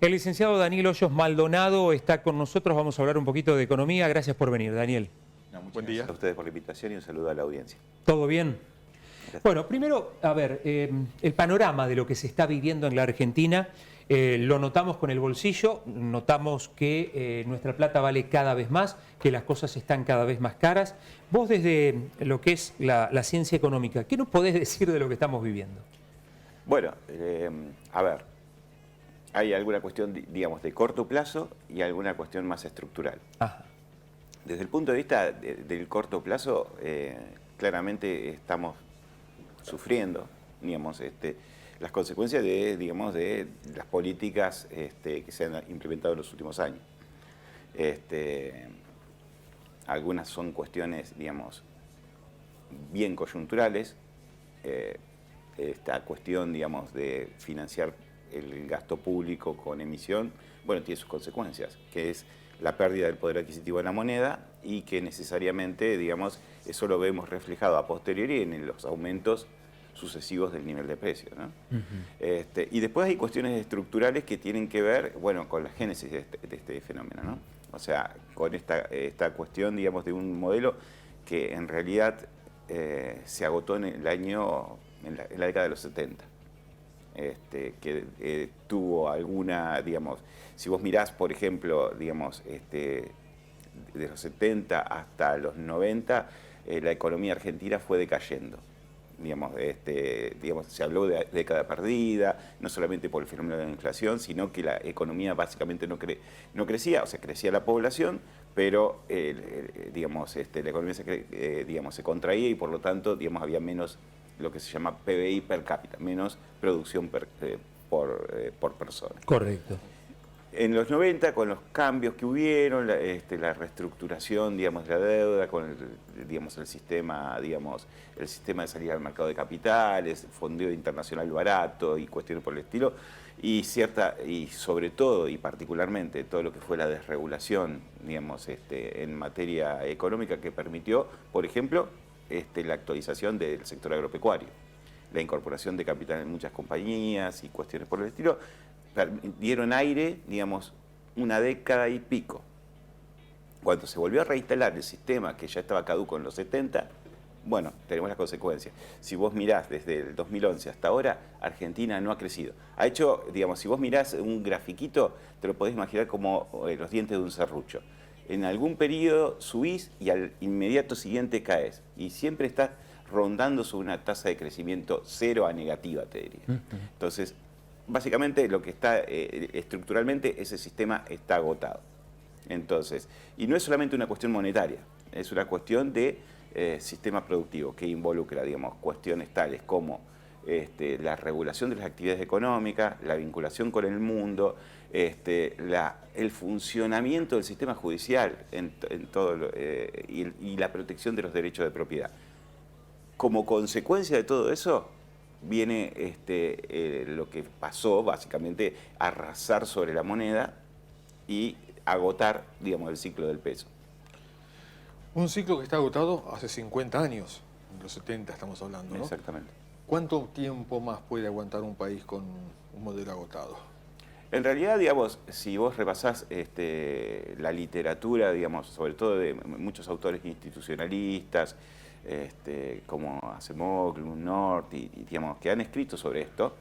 El licenciado Daniel Hoyos Maldonado está con nosotros. Vamos a hablar un poquito de economía. Gracias por venir, Daniel. No, buen día. Gracias a ustedes por la invitación y un saludo a la audiencia. ¿Todo bien? Gracias. Bueno, primero, a ver, el panorama de lo que se está viviendo en la Argentina, lo notamos con el bolsillo, notamos que nuestra plata vale cada vez más, que las cosas están cada vez más caras. Vos desde lo que es la ciencia económica, ¿qué nos podés decir de lo que estamos viviendo? Bueno, a ver, hay alguna cuestión, digamos, de corto plazo y alguna cuestión más estructural. Ajá. Desde el punto de vista del corto plazo, claramente estamos sufriendo, digamos, las consecuencias de las políticas que se han implementado en los últimos años. Algunas son cuestiones, digamos, bien coyunturales. Esta cuestión, digamos, de financiar el gasto público con emisión, bueno, tiene sus consecuencias, que es la pérdida del poder adquisitivo de la moneda y que necesariamente, digamos, eso lo vemos reflejado a posteriori en los aumentos sucesivos del nivel de precio, ¿no? Y después hay cuestiones estructurales que tienen que ver, bueno, con la génesis de este fenómeno, ¿no? O sea, con esta cuestión, digamos, de un modelo que en realidad se agotó en el año, en la década de los 70. Que tuvo alguna, digamos, si vos mirás, por ejemplo, digamos, de los 70 hasta los 90, la economía argentina fue decayendo. Digamos, se habló de década perdida, no solamente por el fenómeno de la inflación, sino que la economía básicamente no crecía, o sea, crecía la población, pero digamos, la economía se contraía y por lo tanto, digamos, había menos lo que se llama PBI per cápita, menos producción por persona. Correcto. En los 90, con los cambios que hubieron, la reestructuración, digamos, de la deuda, con el sistema de salida al mercado de capitales, fondeo internacional barato y cuestiones por el estilo, y sobre todo y particularmente todo lo que fue la desregulación, digamos, en materia económica que permitió, por ejemplo, la actualización del sector agropecuario, la incorporación de capital en muchas compañías y cuestiones por el estilo, dieron aire, digamos, una década y pico. Cuando se volvió a reinstalar el sistema que ya estaba caduco en los 70, bueno, tenemos las consecuencias. Si vos mirás desde el 2011 hasta ahora, Argentina no ha crecido. Ha hecho, digamos, si vos mirás un grafiquito, te lo podés imaginar como los dientes de un serrucho. En algún periodo subís y al inmediato siguiente caes. Y siempre estás rondando sobre una tasa de crecimiento cero a negativa, te diría. Entonces, básicamente lo que está estructuralmente, ese sistema está agotado. Entonces, y no es solamente una cuestión monetaria, es una cuestión de sistema productivo que involucra, digamos, cuestiones tales como la regulación de las actividades económicas, la vinculación con el mundo, el funcionamiento del sistema judicial y la protección de los derechos de propiedad. Como consecuencia de todo eso, viene lo que pasó, básicamente, arrasar sobre la moneda y agotar, digamos, el ciclo del peso. Un ciclo que está agotado hace 50 años, en los 70 estamos hablando, ¿no? Exactamente. ¿Cuánto tiempo más puede aguantar un país con un modelo agotado? En realidad, digamos, si vos repasás la literatura, digamos, sobre todo de muchos autores institucionalistas, como Acemoglu, North, digamos, que han escrito sobre esto,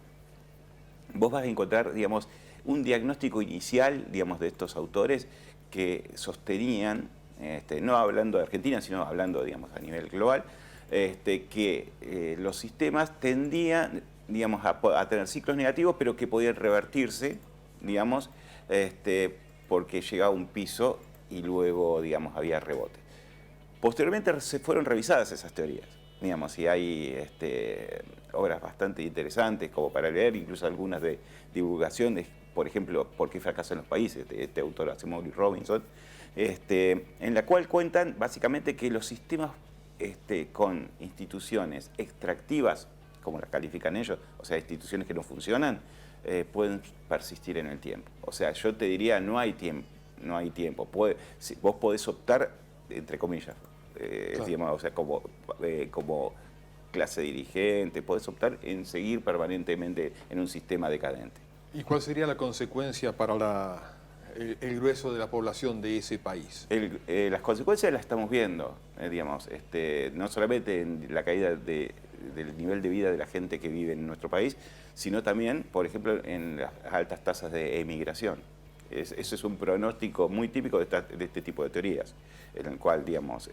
vos vas a encontrar, digamos, un diagnóstico inicial, digamos, de estos autores que sostenían, no hablando de Argentina, sino hablando, digamos, a nivel global, que los sistemas tendían, digamos, a tener ciclos negativos, pero que podían revertirse, digamos, porque llegaba un piso y luego, digamos, había rebote. Posteriormente se fueron revisadas esas teorías, digamos, y hay obras bastante interesantes como para leer, incluso algunas de divulgación, por ejemplo, ¿Por qué fracasan los países?, de este autor Acemoglu y Robinson, en la cual cuentan básicamente que los sistemas con instituciones extractivas, como las califican ellos, o sea, instituciones que no funcionan, pueden persistir en el tiempo. O sea, yo te diría, no hay tiempo. Vos podés optar, entre comillas, claro, digamos, o sea, como clase dirigente, podés optar en seguir permanentemente en un sistema decadente. ¿Y cuál sería la consecuencia para el grueso de la población de ese país? Las consecuencias las estamos viendo, digamos, no solamente en la caída del nivel de vida de la gente que vive en nuestro país, sino también, por ejemplo, en las altas tasas de emigración. Eso es un pronóstico muy típico de este tipo de teorías, en el cual, digamos,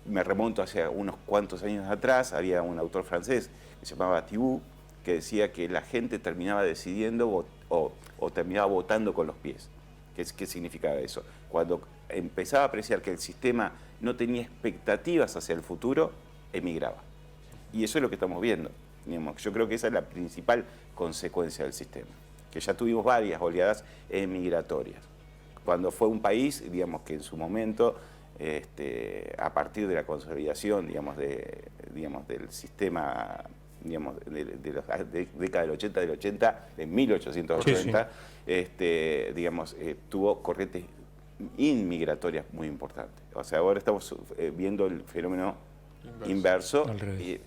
me remonto hacia unos cuantos años atrás, había un autor francés que se llamaba Thibaut, que decía que la gente terminaba decidiendo o terminaba votando con los pies. ¿Qué significaba eso? Cuando empezaba a apreciar que el sistema no tenía expectativas hacia el futuro, emigraba. Y eso es lo que estamos viendo. Digamos, yo creo que esa es la principal consecuencia del sistema, que ya tuvimos varias oleadas emigratorias. Cuando fue un país, digamos, que en su momento, a partir de la consolidación, digamos, del sistema, digamos, de la década del 80, de 1880, sí, sí. Digamos, tuvo corrientes inmigratorias muy importantes. O sea, ahora estamos viendo el fenómeno inverso,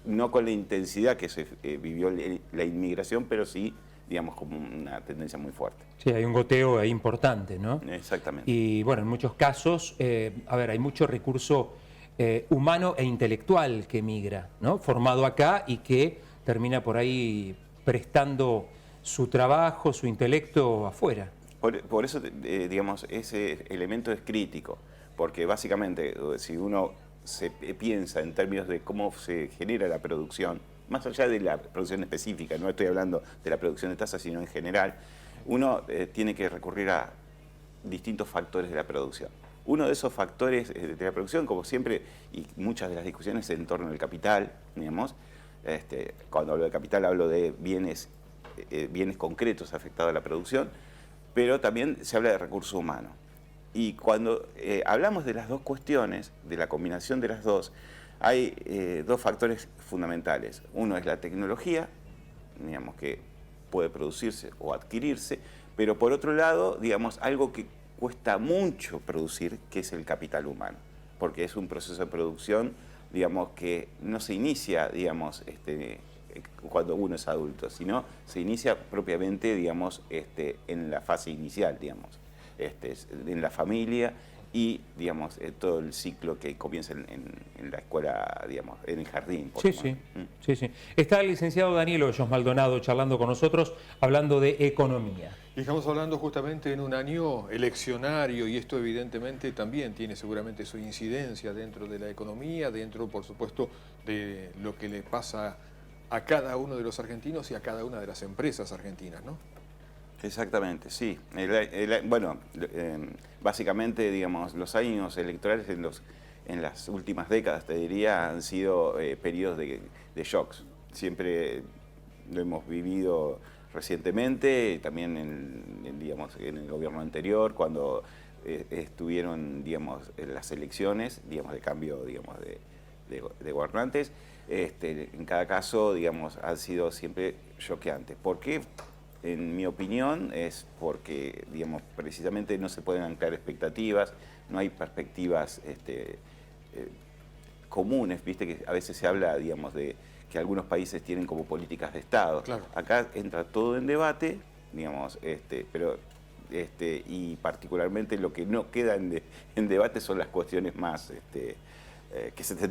no con la intensidad que se vivió la inmigración, pero sí, digamos, como una tendencia muy fuerte. Sí, hay un goteo ahí importante, ¿no? Exactamente. Y bueno, en muchos casos, hay mucho recurso humano e intelectual que migra, ¿no? Formado acá y que termina por ahí prestando su trabajo, su intelecto afuera. Por eso, digamos, ese elemento es crítico, porque básicamente, si uno se piensa en términos de cómo se genera la producción, más allá de la producción específica, no estoy hablando de la producción de tazas, sino en general, uno tiene que recurrir a distintos factores de la producción. Uno de esos factores de la producción, como siempre, y muchas de las discusiones en torno al capital, digamos, cuando hablo de capital hablo de bienes concretos afectados a la producción, pero también se habla de recurso humano. Y cuando hablamos de las dos cuestiones, de la combinación de las dos, hay dos factores fundamentales. Uno es la tecnología, digamos, que puede producirse o adquirirse, pero por otro lado, digamos, algo que cuesta mucho producir, que es el capital humano, porque es un proceso de producción, digamos, que no se inicia, digamos, cuando uno es adulto, sino se inicia propiamente, digamos, en la fase inicial, digamos, en la familia y, digamos, todo el ciclo que comienza en la escuela, digamos, en el jardín. Sí, sí, sí, sí. Está el licenciado Daniel Hoyos Maldonado charlando con nosotros, hablando de economía. Y estamos hablando justamente en un año eleccionario y esto evidentemente también tiene seguramente su incidencia dentro de la economía, dentro, por supuesto, de lo que le pasa a cada uno de los argentinos y a cada una de las empresas argentinas, ¿no? Exactamente, sí. Bueno, básicamente, digamos, los años electorales en las últimas décadas, te diría, han sido periodos de shocks. Siempre lo hemos vivido recientemente, también digamos, en el gobierno anterior, cuando estuvieron, digamos, las elecciones, digamos, de cambio, digamos, de gobernantes. En cada caso, digamos, han sido siempre choqueantes. ¿Por qué? En mi opinión es porque, digamos, precisamente no se pueden anclar expectativas, no hay perspectivas comunes, viste que a veces se habla, digamos, de que algunos países tienen como políticas de Estado. Claro. Acá entra todo en debate, digamos, pero y particularmente lo que no queda en debate son las cuestiones más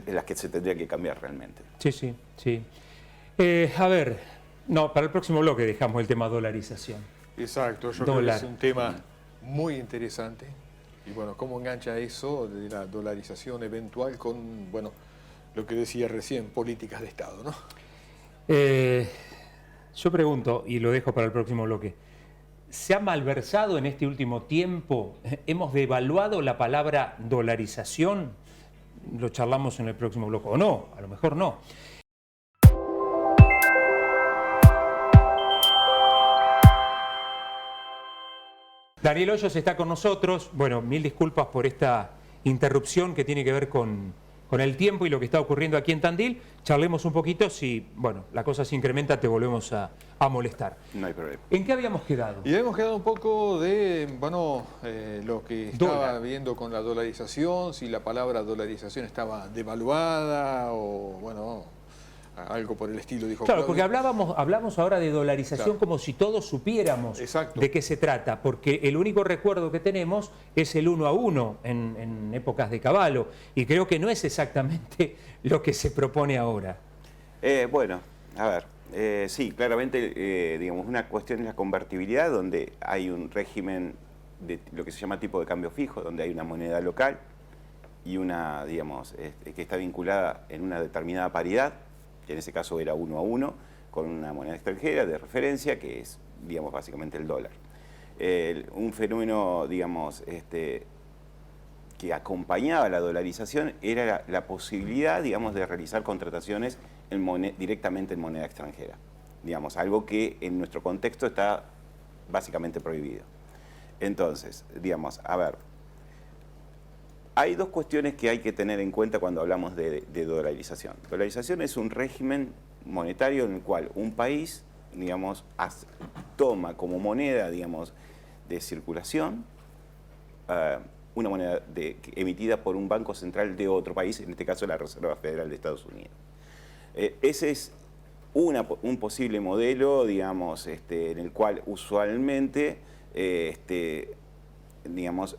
las que se tendría que cambiar realmente. Sí, sí, sí. A ver. No, para el próximo bloque dejamos el tema dolarización. Exacto, yo creo que es un tema muy interesante. Y bueno, ¿cómo engancha eso de la dolarización eventual con, bueno, lo que decía recién, políticas de Estado, ¿no? Yo pregunto, y lo dejo para el próximo bloque, ¿se ha malversado en este último tiempo? ¿Hemos devaluado la palabra dolarización? Lo charlamos en el próximo bloque, o no, a lo mejor no. Daniel Hoyos está con nosotros. Bueno, mil disculpas por esta interrupción que tiene que ver con el tiempo y lo que está ocurriendo aquí en Tandil. Charlemos un poquito, si bueno, la cosa se incrementa te volvemos a molestar. No hay problema. ¿En qué habíamos quedado? Y habíamos quedado un poco de, bueno, lo que estaba viendo con la dolarización, si la palabra dolarización estaba devaluada o, bueno, algo por el estilo, dijo Claro, Claudio. porque hablamos ahora de dolarización Claro. como si todos supiéramos Exacto. de qué se trata, porque el único recuerdo que tenemos es el 1 a 1 en épocas de Cavallo, y creo que no es exactamente lo que se propone ahora. Bueno, a ver, sí, claramente, digamos, una cuestión es la convertibilidad, donde hay un régimen de lo que se llama tipo de cambio fijo, donde hay una moneda local y una, digamos, que está vinculada en una determinada paridad, que en ese caso era 1 a 1, con una moneda extranjera de referencia, que es, digamos, básicamente el dólar. Un fenómeno, digamos, que acompañaba la dolarización era la posibilidad, digamos, de realizar contrataciones directamente en moneda extranjera. Digamos, algo que en nuestro contexto está básicamente prohibido. Entonces, digamos, a ver, hay dos cuestiones que hay que tener en cuenta cuando hablamos de dolarización. Dolarización es un régimen monetario en el cual un país, digamos, toma como moneda, digamos, de circulación una moneda emitida por un banco central de otro país, en este caso la Reserva Federal de Estados Unidos. Ese es un posible modelo, digamos, en el cual usualmente, digamos,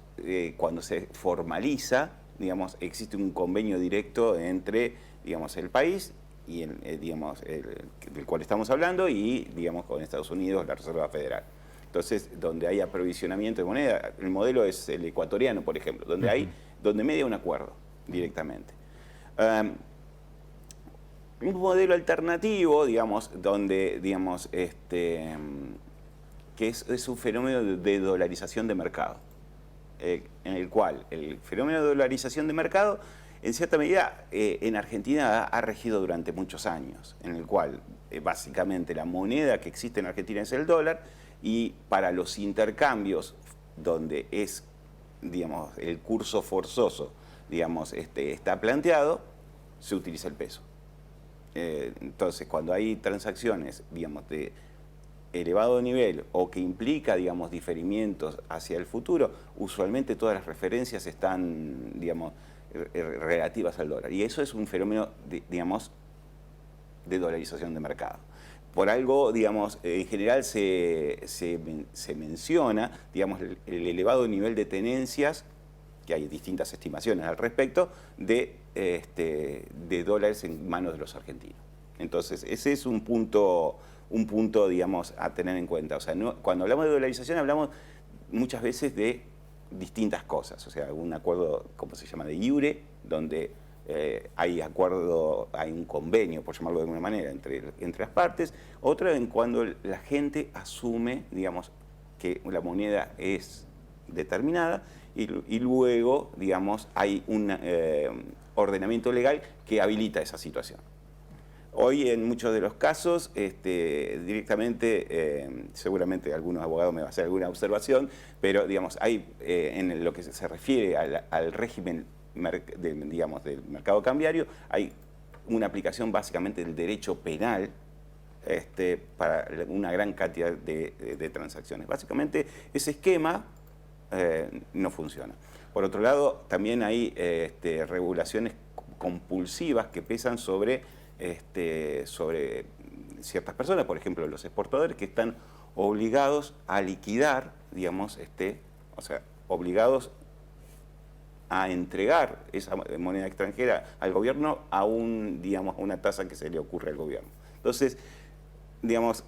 cuando se formaliza, digamos, existe un convenio directo entre, digamos, el país y digamos, del cual estamos hablando y, digamos, con Estados Unidos, la Reserva Federal. Entonces, donde hay aprovisionamiento de moneda, el modelo es el ecuatoriano, por ejemplo, donde media un acuerdo directamente. Un modelo alternativo, digamos, donde, digamos, que es un fenómeno de dolarización de mercado, en el cual el fenómeno de dolarización de mercado, en cierta medida, en Argentina ha regido durante muchos años, en el cual básicamente la moneda que existe en Argentina es el dólar, y para los intercambios donde es, digamos, el curso forzoso, digamos, está planteado, se utiliza el peso. Entonces, cuando hay transacciones, digamos, de elevado nivel o que implica, digamos, diferimientos hacia el futuro, usualmente todas las referencias están, digamos, relativas al dólar. Y eso es un fenómeno, digamos, de dolarización de mercado. Por algo, digamos, en general se menciona, digamos, el elevado nivel de tenencias, que hay distintas estimaciones al respecto, de dólares en manos de los argentinos. Entonces, ese es un punto, digamos, a tener en cuenta. O sea, cuando hablamos de dolarización hablamos muchas veces de distintas cosas. O sea, un acuerdo, ¿cómo se llama?, de iure, donde hay un convenio, por llamarlo de alguna manera, entre las partes. Otra en cuando la gente asume, digamos, que la moneda es determinada y luego, digamos, hay un ordenamiento legal que habilita esa situación. Hoy en muchos de los casos, directamente, seguramente algunos abogados me van a hacer alguna observación, pero digamos, hay en lo que se refiere al régimen digamos, del mercado cambiario, hay una aplicación básicamente del derecho penal para una gran cantidad de transacciones. Básicamente ese esquema no funciona. Por otro lado, también hay regulaciones compulsivas que pesan sobre ciertas personas, por ejemplo los exportadores, que están obligados a liquidar, digamos, o sea, obligados a entregar esa moneda extranjera al gobierno digamos, a una tasa que se le ocurre al gobierno. Entonces, digamos,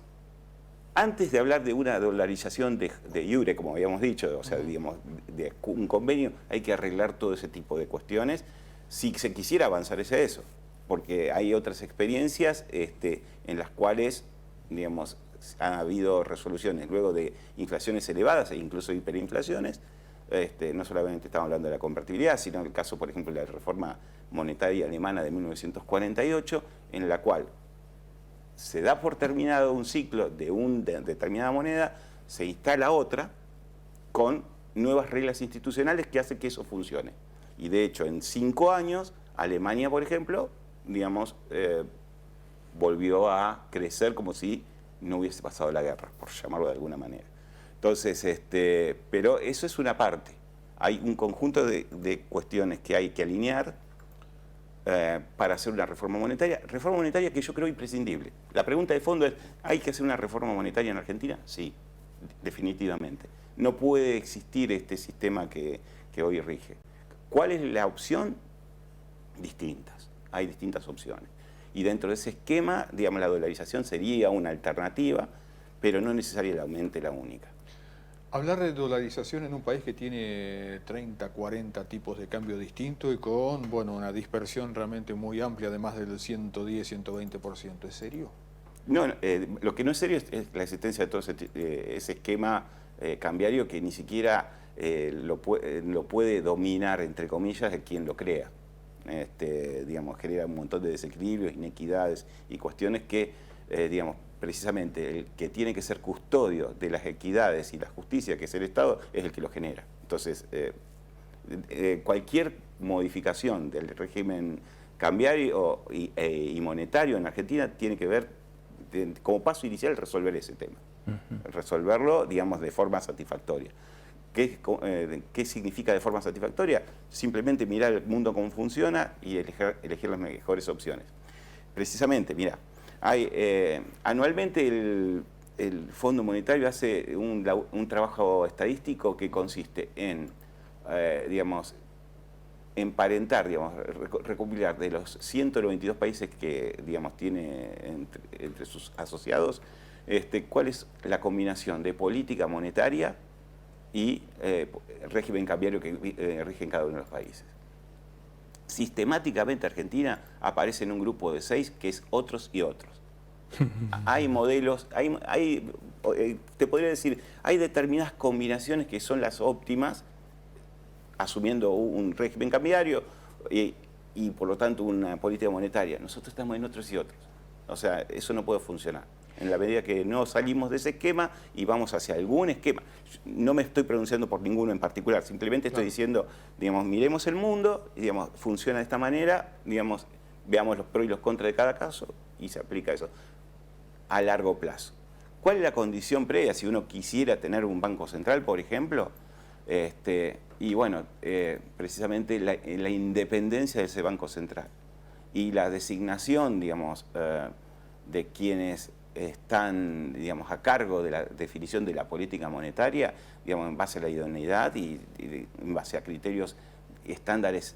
antes de hablar de una dolarización de iure, como habíamos dicho, o sea, digamos, de un convenio, hay que arreglar todo ese tipo de cuestiones si se quisiera avanzar hacia eso, porque hay otras experiencias en las cuales, digamos, han habido resoluciones luego de inflaciones elevadas e incluso hiperinflaciones. No solamente estamos hablando de la convertibilidad, sino el caso, por ejemplo, de la reforma monetaria alemana de 1948, en la cual se da por terminado un ciclo de determinada moneda, se instala otra con nuevas reglas institucionales que hacen que eso funcione. Y de hecho, en 5 años, Alemania, por ejemplo, digamos, volvió a crecer como si no hubiese pasado la guerra, por llamarlo de alguna manera. Entonces, pero eso es una parte. Hay un conjunto de cuestiones que hay que alinear para hacer una reforma monetaria que yo creo imprescindible. La pregunta de fondo es, ¿hay que hacer una reforma monetaria en Argentina? Sí, definitivamente. No puede existir este sistema que hoy rige. ¿Cuál es la opción? Distintas. Hay distintas opciones. Y dentro de ese esquema, digamos, la dolarización sería una alternativa, pero no necesariamente la única. Hablar de dolarización en un país que tiene 30, 40 tipos de cambio distintos y con, bueno, una dispersión realmente muy amplia, además del 110, 120%, ¿es serio? No, lo que no es serio es la existencia de todo ese esquema cambiario que ni siquiera lo puede dominar, entre comillas, de quien lo crea. Digamos, genera un montón de desequilibrios, inequidades y cuestiones que, digamos, precisamente el que tiene que ser custodio de las equidades y la justicia, que es el Estado, es el que lo genera. Entonces, cualquier modificación del régimen cambiario y monetario en Argentina tiene que ver, como paso inicial, resolver ese tema. Resolverlo, digamos, de forma satisfactoria. ¿Qué significa de forma satisfactoria? Simplemente mirar el mundo cómo funciona y elegir las mejores opciones. Precisamente, mira, anualmente el Fondo Monetario hace un trabajo estadístico que consiste en, digamos, emparentar, digamos, recopilar de los 192 países que, digamos, tiene entre sus asociados, cuál es la combinación de política monetaria y régimen cambiario que rige en cada uno de los países. Sistemáticamente Argentina aparece en un grupo de 6 que es otros y otros. Hay modelos, te podría decir, hay determinadas combinaciones que son las óptimas, asumiendo un régimen cambiario y por lo tanto una política monetaria. Nosotros estamos en otros y otros. O sea, eso no puede funcionar. En la medida que no salimos de ese esquema y vamos hacia algún esquema. No me estoy pronunciando por ninguno en particular, simplemente estoy diciendo, digamos, miremos el mundo, y, digamos, funciona de esta manera, digamos, veamos los pros y los contras de cada caso y se aplica eso a largo plazo. ¿Cuál es la condición previa si uno quisiera tener un banco central, por ejemplo? Y bueno, precisamente la independencia de ese banco central y la designación, digamos, de quienes están, digamos, a cargo de la definición de la política monetaria, digamos, en base a la idoneidad y en base a criterios estándares,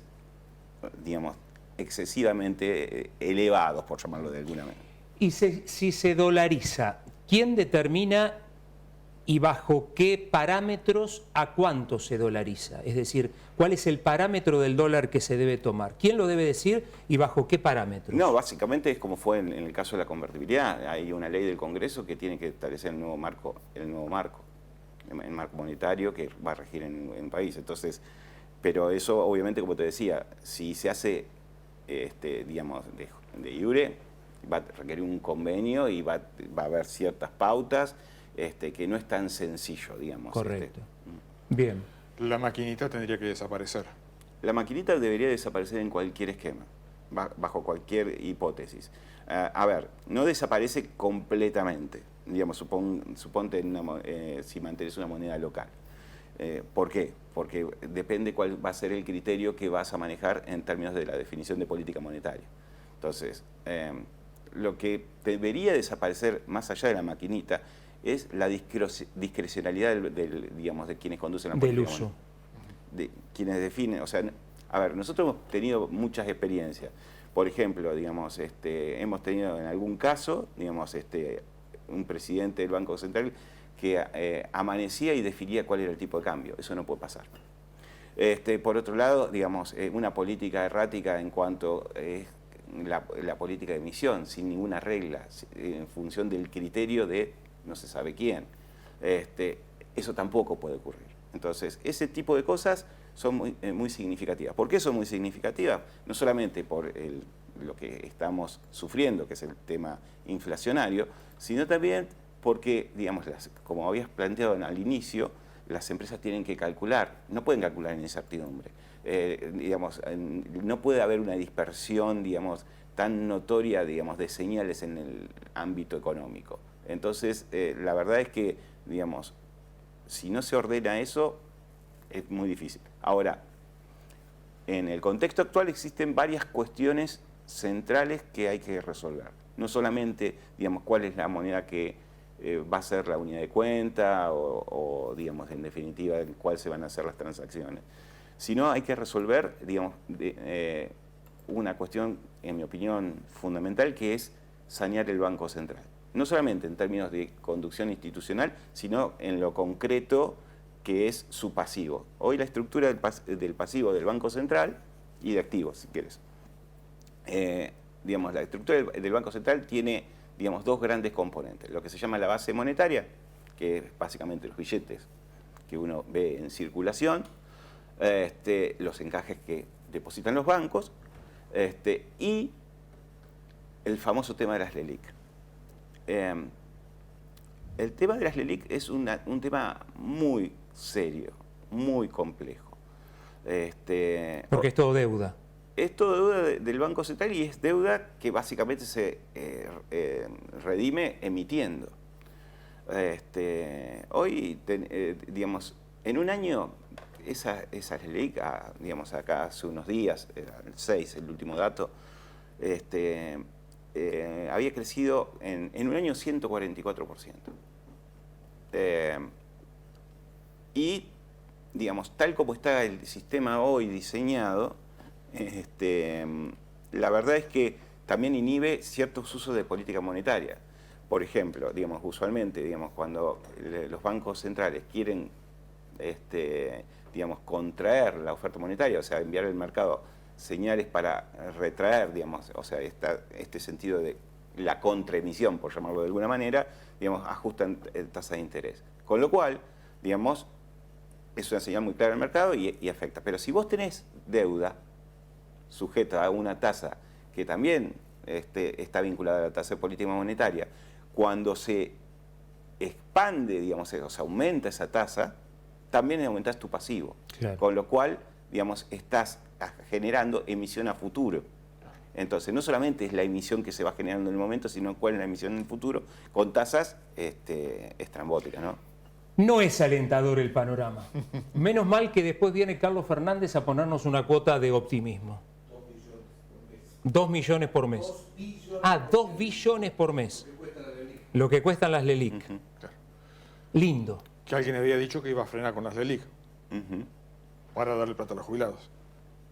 digamos, excesivamente elevados, por llamarlo de alguna manera. Y si se dolariza, ¿quién determina y bajo qué parámetros a cuánto se dolariza? Es decir, ¿cuál es el parámetro del dólar que se debe tomar? ¿Quién lo debe decir y bajo qué parámetros? No, básicamente es como fue en el caso de la convertibilidad. Hay una ley del Congreso que tiene que establecer el nuevo marco monetario que va a regir en un país. Entonces, pero eso obviamente, como te decía, si se hace, digamos, de iure, va a requerir un convenio y va a haber ciertas pautas que no es tan sencillo, digamos. Correcto. Bien. La maquinita tendría que desaparecer. La maquinita debería desaparecer en cualquier esquema, bajo cualquier hipótesis. A ver, no desaparece completamente, digamos, suponte si mantienes una moneda local. ¿Por qué? Porque depende cuál va a ser el criterio que vas a manejar en términos de la definición de política monetaria. Entonces, lo que debería desaparecer más allá de la maquinita es la discrecionalidad digamos, de quienes conducen la política. Del uso. De quienes definen, o sea, a ver, nosotros hemos tenido muchas experiencias. Por ejemplo, digamos, hemos tenido en algún caso, digamos, un presidente del Banco Central que amanecía y definía cuál era el tipo de cambio. Eso no puede pasar. Por otro lado, digamos, una política errática en cuanto la política de emisión, sin ninguna regla, en función del criterio de no se sabe quién. Eso tampoco puede ocurrir. Entonces, ese tipo de cosas son muy significativas. ¿Por qué son muy significativas? No solamente por lo que estamos sufriendo, que es el tema inflacionario, sino también porque, digamos, como habías planteado al inicio, las empresas tienen que calcular, no pueden calcular en incertidumbre. Digamos, no puede haber una dispersión, digamos, tan notoria, digamos, de señales en el ámbito económico. Entonces, la verdad es que, digamos, si no se ordena eso, es muy difícil. Ahora, en el contexto actual existen varias cuestiones centrales que hay que resolver. No solamente, digamos, cuál es la moneda que va a ser la unidad de cuenta o, digamos, en definitiva, en cuál se van a hacer las transacciones, sino hay que resolver, digamos, una cuestión, en mi opinión, fundamental, que es sanear el Banco Central. No solamente en términos de conducción institucional, sino en lo concreto que es su pasivo. Hoy la estructura del pasivo del Banco Central y de activos, si quieres. Digamos, la estructura del Banco Central tiene, digamos, dos grandes componentes. Lo que se llama la base monetaria, que es básicamente los billetes que uno ve en circulación, los encajes que depositan los bancos, y el famoso tema de las LELIQ. El tema de las LELIQ es un tema muy serio, muy complejo. Porque es todo deuda. Es todo deuda del Banco Central y es deuda que básicamente se redime emitiendo. Hoy, digamos, en un año, esas LELIQ, digamos, acá hace unos días, era el 6, el último dato, había crecido en un año 144%. Y, digamos, tal como está el sistema hoy diseñado, la verdad es que también inhibe ciertos usos de política monetaria. Por ejemplo, digamos, usualmente, digamos, cuando los bancos centrales quieren, digamos, contraer la oferta monetaria, o sea, enviar al mercado señales para retraer, digamos, o sea, este sentido de la contraemisión, por llamarlo de alguna manera, digamos, ajustan tasa de interés. Con lo cual, digamos, es una señal muy clara al mercado y afecta. Pero si vos tenés deuda sujeta a una tasa que también está vinculada a la tasa de política monetaria, cuando se expande, digamos, o sea, aumenta esa tasa, también aumentás tu pasivo. Claro. Con lo cual, digamos, estás generando emisión a futuro. Entonces, no solamente es la emisión que se va generando en el momento, sino cuál es la emisión en el futuro, con tasas estrambóticas, ¿no? No es alentador el panorama. Menos mal que después viene Carlos Fernández a ponernos una cuota de optimismo. 2 millones por mes. 2 billones por mes. Lo que cuestan las LELIQ. Claro. Lindo. Que alguien había dicho que iba a frenar con las LELIQ para darle plata a los jubilados,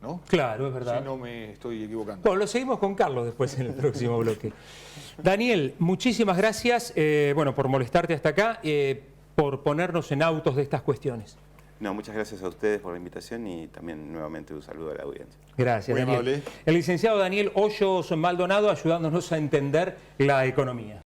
¿no? Claro, es verdad. Si no me estoy equivocando. Bueno, lo seguimos con Carlos después en el próximo bloque. Daniel, muchísimas gracias bueno, por molestarte hasta acá, por ponernos en autos de estas cuestiones. No, muchas gracias a ustedes por la invitación y también nuevamente un saludo a la audiencia. Gracias, muy Daniel. amable. El licenciado Daniel Hoyos Maldonado ayudándonos a entender la economía.